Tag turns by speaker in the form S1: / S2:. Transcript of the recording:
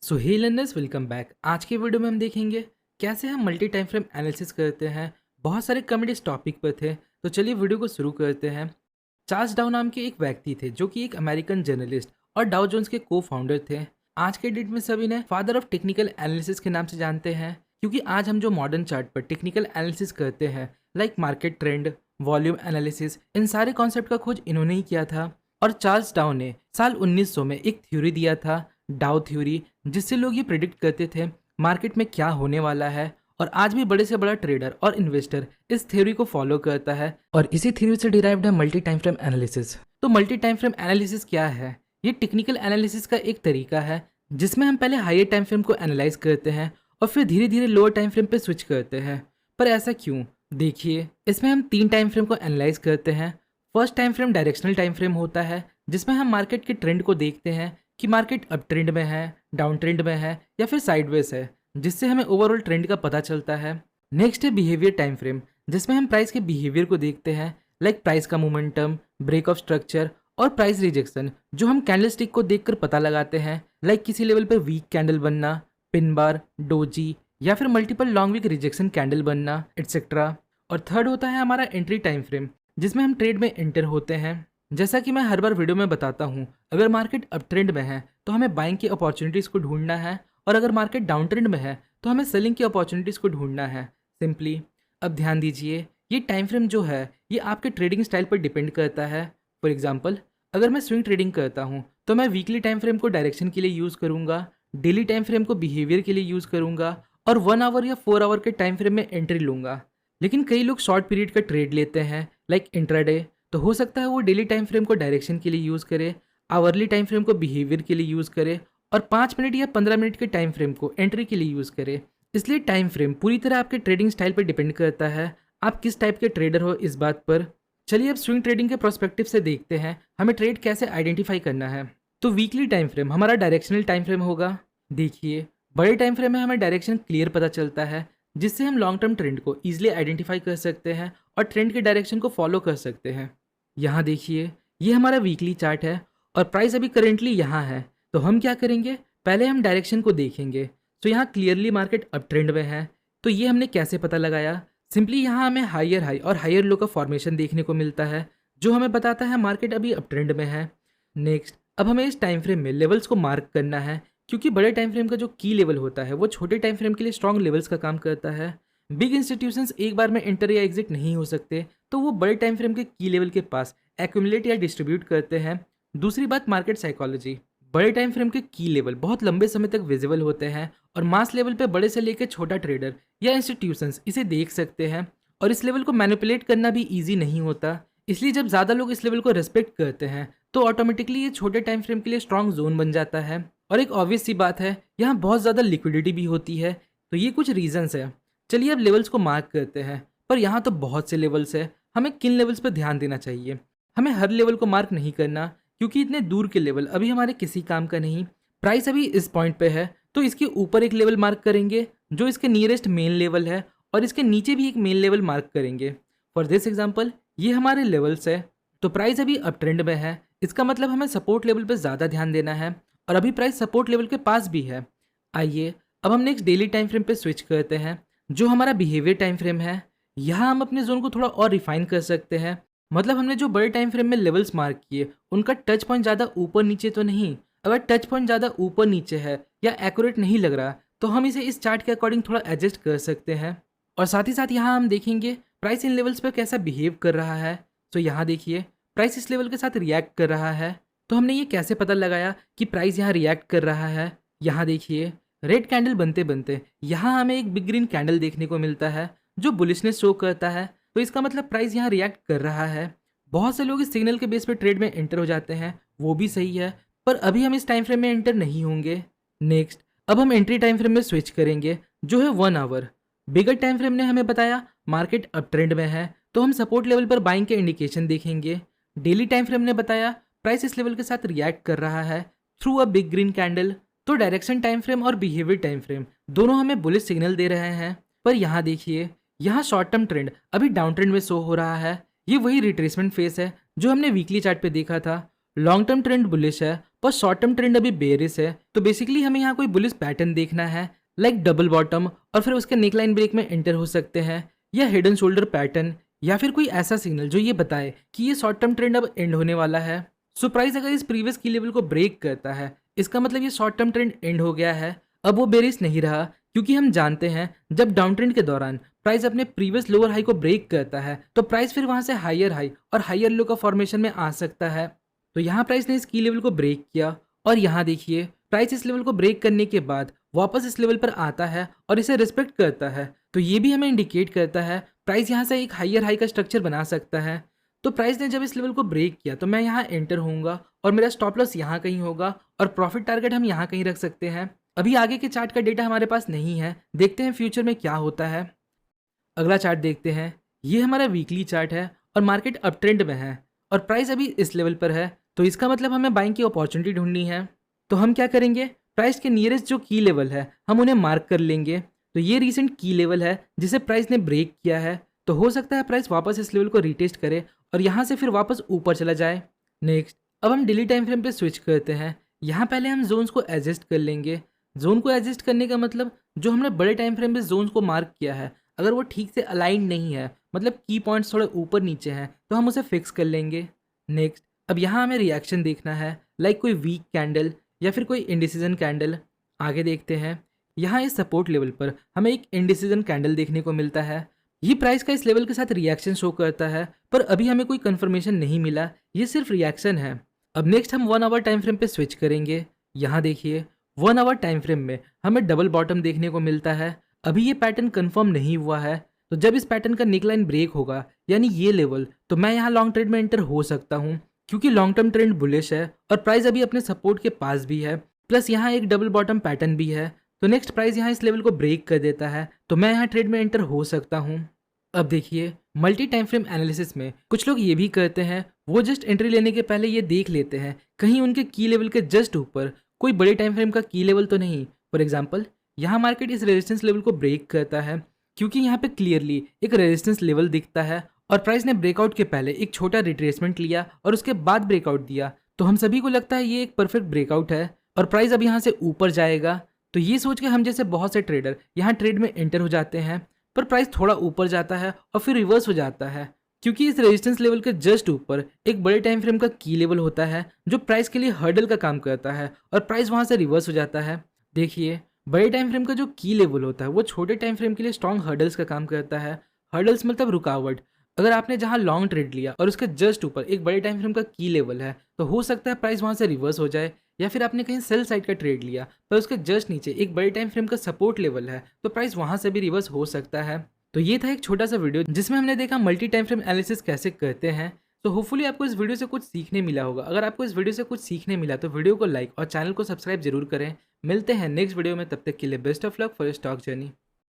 S1: सो हे learners, welcome back. आज के video में हम देखेंगे कैसे हम मल्टी टाइम फ्रेम एनालिसिस करते हैं। बहुत सारे कमेंट इस टॉपिक पर थे, तो चलिए वीडियो को शुरू करते हैं। चार्ल्स डाउ नाम के एक व्यक्ति थे जो कि एक अमेरिकन जर्नलिस्ट और डाउ जोन्स के को फाउंडर थे। आज के डेट में सभी ने फादर ऑफ टेक्निकल एनालिसिस के नाम से जानते हैं, क्योंकि आज हम जो मॉडर्न चार्ट पर टेक्निकल एनालिसिस करते हैं, like market trend, volume analysis, इन सारे कॉन्सेप्ट का खोज इन्होंने ही किया था। और चार्ल्स डाउ ने साल 1900 में एक थ्योरी दिया था, डाउ थ्योरी, जिससे लोग ये प्रिडिक्ट करते थे मार्केट में क्या होने वाला है। और आज भी बड़े से बड़ा ट्रेडर और इन्वेस्टर इस थ्योरी को फॉलो करता है, और इसी थ्योरी से डिराइव्ड है मल्टी टाइम फ्रेम एनालिसिस। तो मल्टी टाइम फ्रेम एनालिसिस क्या है? ये टेक्निकल एनालिसिस का एक तरीका है जिसमें हम पहले हायर टाइम फ्रेम को एनालाइज करते हैं और फिर धीरे धीरे लोअर टाइम फ्रेम पे स्विच करते हैं। पर ऐसा क्यों? देखिए, इसमें हम 3 टाइम फ्रेम को एनालाइज करते हैं। First time frame directional time frame होता है, जिसमें हम मार्केट के ट्रेंड को देखते हैं कि मार्केट अप ट्रेंड में है, डाउन ट्रेंड में है या फिर साइडवेज है, जिससे हमें ओवरऑल ट्रेंड का पता चलता है। नेक्स्ट है बिहेवियर टाइम फ्रेम, जिसमें हम प्राइस के बिहेवियर को देखते हैं, लाइक प्राइस का मोमेंटम, ब्रेक ऑफ स्ट्रक्चर और प्राइस रिजेक्शन, जो हम कैंडल स्टिक को देखकर पता लगाते हैं, लाइक किसी लेवल पर वीक कैंडल बनना, पिन बार, डोजी या फिर multiple long wick rejection candle बनना, एटसेट्रा। और थर्ड होता है हमारा एंट्री टाइम फ्रेम, जिसमें हम ट्रेड में एंटर होते हैं। जैसा कि मैं हर बार वीडियो में बताता हूँ, अगर मार्केट अप ट्रेंड में है तो हमें बाइंग की अपॉर्चुनिटीज़ को ढूंढना है, और अगर मार्केट डाउन ट्रेंड में है तो हमें सेलिंग की अपॉर्चुनिटीज़ को ढूंढना है, सिंपली। अब ध्यान दीजिए, ये टाइम फ्रेम जो है ये आपके ट्रेडिंग स्टाइल पर डिपेंड करता है। फॉर एग्जाम्पल, अगर मैं स्विंग ट्रेडिंग करता हूँ तो मैं वीकली टाइम फ्रेम को डायरेक्शन के लिए यूज़ करूँगा, डेली टाइम फ्रेम को बिहेवियर के लिए यूज़ करूँगा, और 1 आवर या 4 आवर के टाइम फ्रेम में एंट्री लूँगा। लेकिन कई लोग शॉर्ट पीरियड का ट्रेड लेते हैं, लाइक इंट्राडे, तो हो सकता है वो डेली टाइम फ्रेम को डायरेक्शन के लिए यूज़ करे, आवरली टाइम फ्रेम को बिहेवियर के लिए यूज़ करे, और 5 मिनट या 15 मिनट के टाइम फ्रेम को एंट्री के लिए यूज़ करे। इसलिए टाइम फ्रेम पूरी तरह आपके ट्रेडिंग स्टाइल पर डिपेंड करता है, आप किस टाइप के ट्रेडर हो इस बात पर। चलिए अब स्विंग ट्रेडिंग के प्रोस्पेक्टिव से देखते हैं हमें ट्रेड कैसे आइडेंटिफाई करना है। तो वीकली टाइम फ्रेम हमारा डायरेक्शनल टाइम फ्रेम होगा। देखिए, बड़े टाइम फ्रेम में हमें डायरेक्शन क्लियर पता चलता है, जिससे हम लॉन्ग टर्म ट्रेंड को ईजिली आइडेंटिफाई कर सकते हैं और ट्रेंड के डायरेक्शन को फॉलो कर सकते हैं। यहाँ देखिए, ये हमारा वीकली चार्ट है और प्राइस अभी करेंटली यहाँ है। तो हम क्या करेंगे, पहले हम डायरेक्शन को देखेंगे। तो यहाँ क्लियरली मार्केट अप ट्रेंड में है। तो ये हमने कैसे पता लगाया? सिंपली यहाँ हमें हायर हाई और हायर लो का फॉर्मेशन देखने को मिलता है, जो हमें बताता है मार्केट अभी अप ट्रेंड में है। नेक्स्ट, अब हमें इस टाइम फ्रेम में लेवल्स को मार्क करना है, क्योंकि बड़े टाइम फ्रेम का जो की लेवल होता है वो छोटे टाइम फ्रेम के लिए स्ट्रॉन्ग लेवल्स का काम करता है। बिग इंस्टीट्यूशंस एक बार में एंटर या एग्जिट नहीं हो सकते, तो वो बड़े टाइम फ्रेम के की लेवल के पास एक्यूमुलेट या डिस्ट्रीब्यूट करते हैं। दूसरी बात, मार्केट साइकोलॉजी। बड़े टाइम फ्रेम के की लेवल बहुत लंबे समय तक विजिबल होते हैं, और मास लेवल पे बड़े से लेकर छोटा ट्रेडर या इंस्टीट्यूशंस इसे देख सकते हैं, और इस लेवल को मैनिपुलेट करना भी ईजी नहीं होता। इसलिए जब ज़्यादा लोग इस लेवल को रिस्पेक्ट करते हैं तो ऑटोमेटिकली ये छोटे टाइम फ्रेम के लिए स्ट्रॉन्ग जोन बन जाता है। और एक ऑब्वियस सी बात है, यहाँ बहुत ज़्यादा लिक्विडिटी भी होती है। तो ये कुछ रीजंस है। चलिए अब लेवल्स को मार्क करते हैं, पर यहाँ तो बहुत से लेवल्स है, हमें किन लेवल्स पर ध्यान देना चाहिए? हमें हर लेवल को मार्क नहीं करना, क्योंकि इतने दूर के लेवल अभी हमारे किसी काम का नहीं। प्राइस अभी इस पॉइंट पे है, तो इसके ऊपर एक लेवल मार्क करेंगे जो इसके नियरेस्ट मेन लेवल है, और इसके नीचे भी एक मेन लेवल मार्क करेंगे। फॉर दिस एग्जाम्पल, ये हमारे लेवल्स है। तो प्राइस अभी अप ट्रेंड में है, इसका मतलब हमें सपोर्ट लेवल पर ज़्यादा ध्यान देना है, और अभी प्राइस सपोर्ट लेवल के पास भी है। आइए अब हम नेक्स्ट डेली टाइम फ्रेम पे स्विच करते हैं, जो हमारा बिहेवियर टाइम फ्रेम है। यहाँ हम अपने जोन को थोड़ा और रिफाइन कर सकते हैं। मतलब हमने जो बड़े टाइम फ्रेम में लेवल्स मार्क किए, उनका टच पॉइंट ज़्यादा ऊपर नीचे तो नहीं। अगर टच पॉइंट ज़्यादा ऊपर नीचे है या एक्यूरेट नहीं लग रहा, तो हम इसे इस चार्ट के अकॉर्डिंग थोड़ा एडजस्ट कर सकते हैं। और साथ ही साथ यहाँ हम देखेंगे प्राइस इन लेवल्स पर कैसा बिहेव कर रहा है। तो यहाँ देखिए, प्राइस इस लेवल के साथ रिएक्ट कर रहा है। तो हमने ये कैसे पता लगाया कि प्राइस यहाँ रिएक्ट कर रहा है? यहाँ देखिए, रेड कैंडल बनते बनते यहाँ हमें एक बिग ग्रीन कैंडल देखने को मिलता है, जो बुलिशनेस शो करता है। तो इसका मतलब प्राइस यहाँ रिएक्ट कर रहा है। बहुत से लोग इस सिग्नल के बेस पे ट्रेड में एंटर हो जाते हैं, वो भी सही है, पर अभी हम इस टाइम फ्रेम में एंटर नहीं होंगे। नेक्स्ट, अब हम एंट्री टाइम फ्रेम में स्विच करेंगे, जो है 1 आवर। बिगर टाइम फ्रेम ने हमें बताया मार्केट अप ट्रेंड में है, तो हम सपोर्ट लेवल पर बाइंग के इंडिकेशन देखेंगे। डेली टाइम फ्रेम ने बताया प्राइस इस लेवल के साथ रिएक्ट कर रहा है through a big green candle. तो डायरेक्शन टाइम फ्रेम और बिहेवियर टाइम फ्रेम दोनों हमें बुलिश सिग्नल दे रहे हैं। पर यहाँ देखिए, यहाँ शॉर्ट टर्म ट्रेंड अभी डाउन ट्रेंड में शो हो रहा है। ये वही रिट्रेसमेंट फेस है जो हमने वीकली चार्ट पे देखा था। लॉन्ग टर्म ट्रेंड बुलिश है, पर शॉर्ट टर्म ट्रेंड अभी बेरिश है, तो बेसिकली हमें यहाँ कोई बुलिश पैटर्न देखना है, लाइक डबल बॉटम और फिर उसके नेकलाइन ब्रेक में एंटर हो सकते हैं, या हिडन शोल्डर पैटर्न, या फिर कोई ऐसा सिग्नल जो ये बताए कि ये शॉर्ट टर्म ट्रेंड अब एंड होने वाला है। सो प्राइस अगर इस प्रीवियस की लेवल को ब्रेक करता है, इसका मतलब ये शॉर्ट टर्म ट्रेंड एंड हो गया है, अब वो बेरिश नहीं रहा, क्योंकि हम जानते हैं जब डाउन ट्रेंड के दौरान प्राइस अपने प्रीवियस लोअर हाई को ब्रेक करता है तो प्राइस फिर वहां से हायर हाई और हायर लो का फॉर्मेशन में आ सकता है। तो यहाँ प्राइस ने इस की लेवल को ब्रेक किया, और यहाँ देखिए प्राइस इस लेवल को ब्रेक करने के बाद वापस इस लेवल पर आता है और इसे रिस्पेक्ट करता है, तो ये भी हमें इंडिकेट करता है प्राइस यहाँ से एक हायर हाई का स्ट्रक्चर बना सकता है। तो प्राइस ने जब इस लेवल को ब्रेक किया तो मैं यहाँ एंटर होऊंगा और मेरा स्टॉप लॉस यहाँ कहीं होगा और प्रॉफिट टारगेट हम यहाँ कहीं रख सकते हैं। अभी आगे के चार्ट का डेटा हमारे पास नहीं है, देखते हैं फ्यूचर में क्या होता है। अगला चार्ट देखते हैं, ये हमारा वीकली चार्ट है और मार्केट अप ट्रेंड में है और प्राइस अभी इस लेवल पर है, तो इसका मतलब हमें बाइंग की अपॉर्चुनिटी ढूंढनी है। तो हम क्या करेंगे, प्राइस के नियरेस्ट जो की लेवल है हम उन्हें मार्क कर लेंगे। तो ये रिसेंट की लेवल है जिसे प्राइस ने ब्रेक किया है, तो हो सकता है प्राइस वापस इस लेवल को रीटेस्ट करे और यहाँ से फिर वापस ऊपर चला जाए। नेक्स्ट अब हम डेली टाइम फ्रेम पे स्विच करते हैं। यहाँ पहले हम जोन्स को एडजस्ट कर लेंगे। जोन को एडजस्ट करने का मतलब जो हमने बड़े टाइम फ्रेम पे जोन्स को मार्क किया है, अगर वो ठीक से अलाइन नहीं है, मतलब की पॉइंट्स थोड़े ऊपर नीचे हैं, तो हम उसे फिक्स कर लेंगे। नेक्स्ट अब यहाँ हमें रिएक्शन देखना है, लाइक कोई वीक कैंडल या फिर कोई इंडिसीजन कैंडल। आगे देखते हैं, यहाँ इस सपोर्ट लेवल पर हमें एक इंडिसीजन कैंडल देखने को मिलता है। ये प्राइस का इस लेवल के साथ रिएक्शन शो करता है, पर अभी हमें कोई कंफर्मेशन नहीं मिला, ये सिर्फ रिएक्शन है। अब नेक्स्ट हम 1 आवर टाइम फ्रेम पे स्विच करेंगे। यहाँ देखिए 1 आवर टाइम फ्रेम में हमें डबल बॉटम देखने को मिलता है। अभी ये पैटर्न कंफर्म नहीं हुआ है, तो जब इस पैटर्न का नेकलाइन ब्रेक होगा यानी ये लेवल, तो मैं यहाँ लॉन्ग ट्रेड में एंटर हो सकता हूँ, क्योंकि लॉन्ग टर्म ट्रेंड बुलिश है और प्राइस अभी अपने सपोर्ट के पास भी है, प्लस यहाँ एक डबल बॉटम पैटर्न भी है। तो नेक्स्ट प्राइस यहाँ इस लेवल को ब्रेक कर देता है, तो मैं यहाँ ट्रेड में एंटर हो सकता हूँ। अब देखिए मल्टी टाइम फ्रेम एनालिसिस में कुछ लोग ये भी करते हैं, वो जस्ट एंट्री लेने के पहले ये देख लेते हैं कहीं उनके की लेवल के जस्ट ऊपर कोई बड़े टाइम फ्रेम का की लेवल तो नहीं। फॉर एग्जांपल यहाँ मार्केट इस रेजिस्टेंस लेवल को ब्रेक करता है, क्योंकि यहाँ पे क्लियरली एक रेजिस्टेंस लेवल दिखता है और प्राइस ने ब्रेकआउट के पहले एक छोटा रिट्रेसमेंट लिया और उसके बाद ब्रेकआउट दिया, तो हम सभी को लगता है ये एक परफेक्ट ब्रेकआउट है और प्राइस अब यहाँ से ऊपर जाएगा। तो ये सोच के हम जैसे बहुत से ट्रेडर यहाँ ट्रेड में एंटर हो जाते हैं, पर प्राइस थोड़ा ऊपर जाता है और फिर रिवर्स हो जाता है, क्योंकि इस रेजिस्टेंस लेवल के जस्ट ऊपर एक बड़े टाइम फ्रेम का की लेवल होता है जो प्राइस के लिए हर्डल का काम करता है और प्राइस वहां से रिवर्स हो जाता है। देखिए बड़े टाइम फ्रेम का जो की लेवल होता है वो छोटे टाइम फ्रेम के लिए स्ट्रॉन्ग हर्डल्स का काम करता है। हर्डल्स मतलब रुकावट। अगर आपने जहां लॉन्ग ट्रेड लिया और उसके जस्ट ऊपर एक बड़े टाइम फ्रेम का की लेवल है, तो हो सकता है प्राइस वहां से रिवर्स हो जाए, या फिर आपने कहीं सेल साइड का ट्रेड लिया पर उसके जस्ट नीचे एक बड़े टाइम फ्रेम का सपोर्ट लेवल है, तो प्राइस वहां से भी रिवर्स हो सकता है। तो ये था एक छोटा सा वीडियो जिसमें हमने देखा मल्टी टाइम फ्रेम एनालिसिस कैसे करते हैं। तो होपफुली आपको इस वीडियो से कुछ सीखने मिला होगा। अगर आपको इस वीडियो से कुछ सीखने मिला तो वीडियो को लाइक और चैनल को सब्सक्राइब जरूर करें। मिलते हैं नेक्स्ट वीडियो में, तब तक के लिए best of luck for your stock journey.